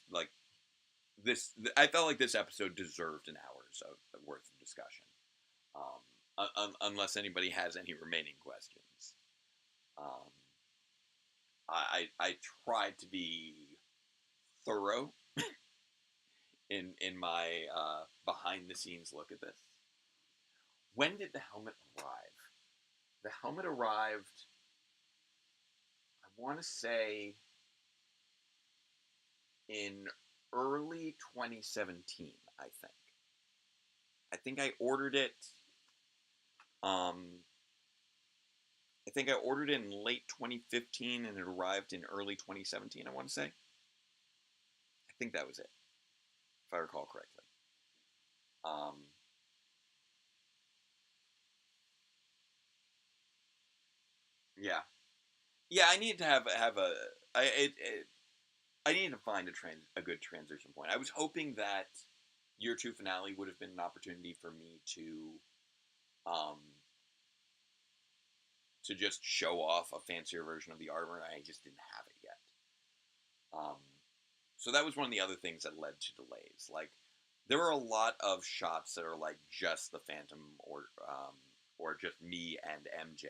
this. I felt like this episode deserved an hour's worth of discussion. Unless anybody has any remaining questions. I tried to be thorough in my behind the scenes look at this. When did the helmet arrive? The helmet arrived, I want to say, in early 2017, I think. I think I ordered it. I think I ordered it in late 2015 and it arrived in early 2017, I want to say. I think that was it, if I recall correctly. Yeah. Yeah, I need to have I need to find a good transition point. I was hoping that year 2 finale would have been an opportunity for me to just show off a fancier version of the armor. I just didn't have it yet. So that was one of the other things that led to delays. There were a lot of shots that are just the Phantom or just me and MJ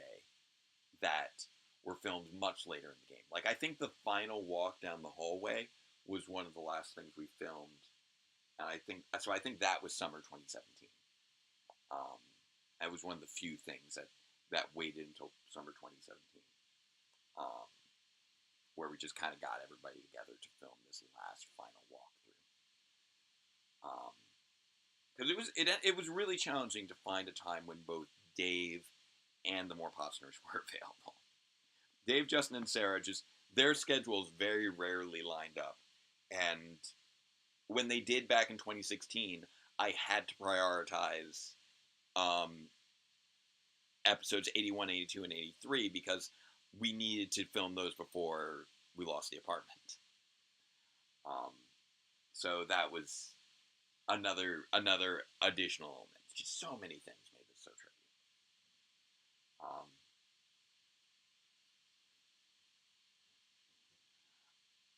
that were filmed much later in the game. I think the final walk down the hallway was one of the last things we filmed, and I think that was summer 2017. That was one of the few things that waited until summer 2017, where we just kind of got everybody together to film this last final walkthrough. Because it was really challenging to find a time when both Dave and the more Pottsners were available. Dave, Justin, and Sarah, their schedules very rarely lined up. And when they did back in 2016, I had to prioritize episodes 81, 82, and 83 because we needed to film those before we lost the apartment. So that was another additional element. Just so many things made this so tricky.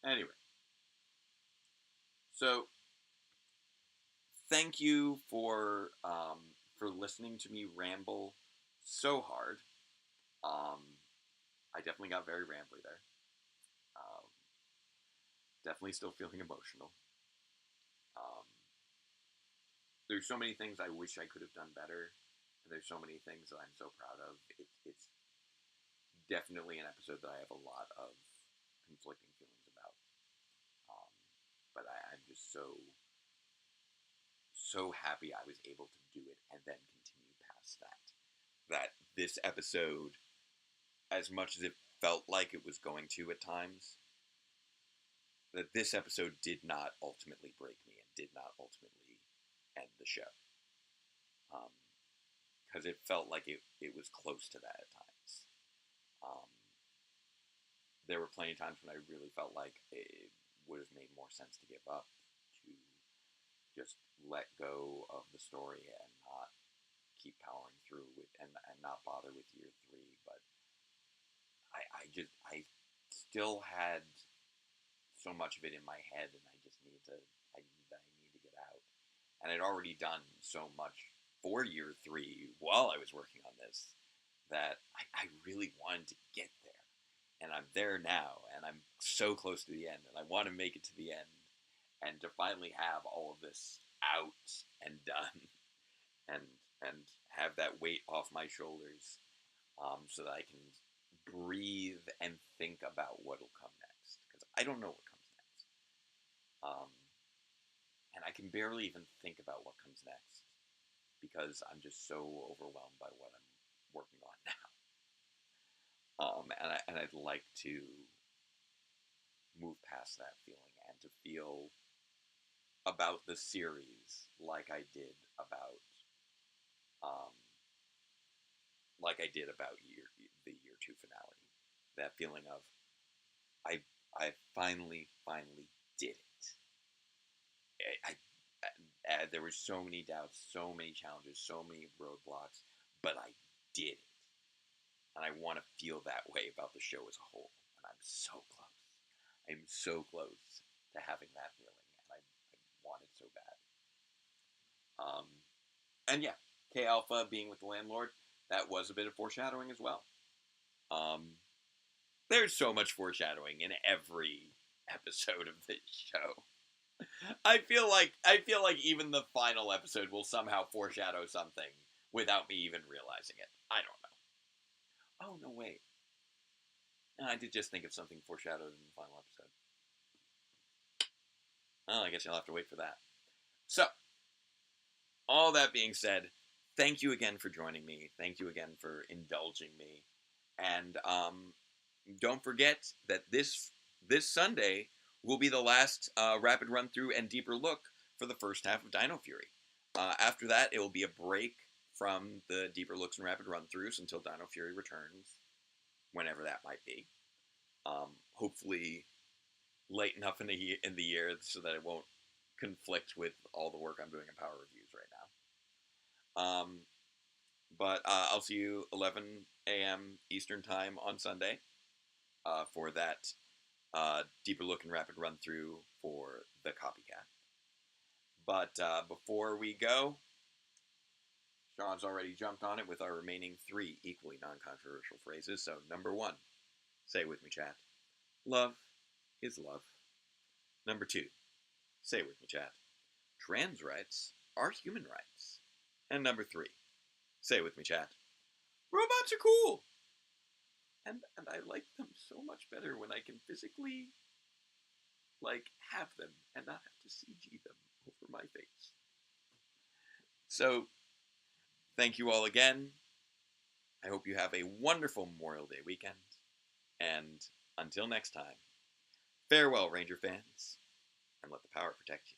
Anyway, so thank you for listening to me ramble so hard. I definitely got very rambly there. Um, Definitely still feeling emotional. Um, there's so many things I wish I could have done better, and there's so many things that I'm so proud of. It's definitely an episode that I have a lot of conflicting feelings about. Um, but I'm just so happy I was able to do it and then continue past that. That this episode, as much as it felt like it was going to at times, that this episode did not ultimately break me and did not ultimately end the show. Because it felt like it was close to that at times. Um, there were plenty of times when I really felt like it would have made more sense to give up, to just let go of the story and not keep powering through with and not bother with year 3. But I still had so much of it in my head, and I need to get out. And I'd already done so much for year 3 while I was working on this that I really wanted to get there. And I'm there now, and I'm so close to the end, and I want to make it to the end, and to finally have all of this out and done, and have that weight off my shoulders, so that I can breathe and think about what'll come next, because I don't know what comes next, and I can barely even think about what comes next, because I'm just so overwhelmed by what I'm working on now. And I'd like to move past that feeling and to feel about the series like I did about the year 2 finale. That feeling of I finally did it. There were so many doubts, so many challenges, so many roadblocks, but I did it. And I want to feel that way about the show as a whole. And I'm so close. I'm so close to having that feeling, and I want it so bad. And yeah, K Alpha being with the landlord, that was a bit of foreshadowing as well. There's so much foreshadowing in every episode of this show. I feel like even the final episode will somehow foreshadow something without me even realizing it. I don't know. Oh, no, wait. No, I did just think of something foreshadowed in the final episode. Oh, I guess you'll have to wait for that. So, all that being said, thank you again for joining me. Thank you again for indulging me. And don't forget that this Sunday will be the last rapid run through and deeper look for the first half of Dino Fury. After that, it will be a break from the deeper looks and rapid run throughs until Dino Fury returns, whenever that might be. Hopefully late enough in the year so that it won't conflict with all the work I'm doing in Power Reviews right now. But I'll see you 11 a.m. Eastern Time on Sunday for that deeper look and rapid run through for the Copycat. But before we go, Sean's already jumped on it with our remaining 3 equally non-controversial phrases. So, number 1, say it with me, chat. Love is love. Number 2, say it with me, chat. Trans rights are human rights. And number 3, say it with me, chat. Robots are cool! And I like them so much better when I can physically, have them and not have to CG them over my face. So, thank you all again. I hope you have a wonderful Memorial Day weekend. And until next time, farewell, Ranger fans, and let the power protect you.